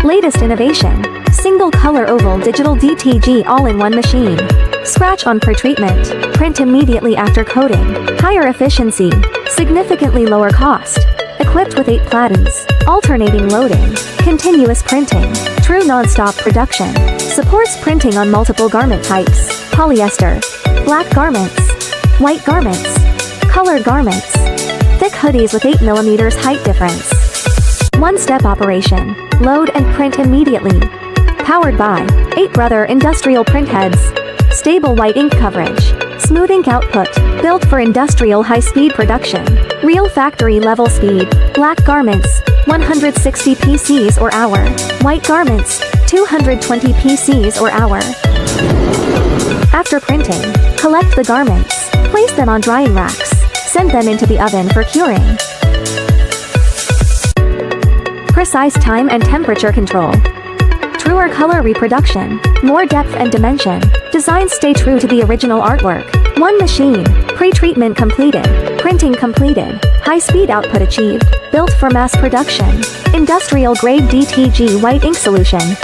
Latest innovation. Single color oval digital DTG all-in-one machine. Scratch on pretreatment. Print immediately after coating. Higher efficiency. Significantly lower cost. Equipped with 8 platens. Alternating loading. Continuous printing. True non-stop production. Supports printing on multiple garment types. Polyester. Black garments. White garments. Colored garments. Thick hoodies with 8mm height difference. One-step operation. Load and print immediately. Powered by 8 Brother industrial printheads. Stable white ink coverage. Smooth ink output. Built for industrial high-speed production. Real factory level speed. Black garments, 160 PCs or hour. White garments, 220 PCs or hour. After printing, collect the garments. Place them on drying racks. Send them into the oven for curing. Precise time and temperature control. Truer color reproduction. More depth and dimension. Designs stay true to the original artwork. One machine. Pre-treatment completed. Printing completed. High-speed output achieved. Built for mass production. Industrial grade DTG white ink solution.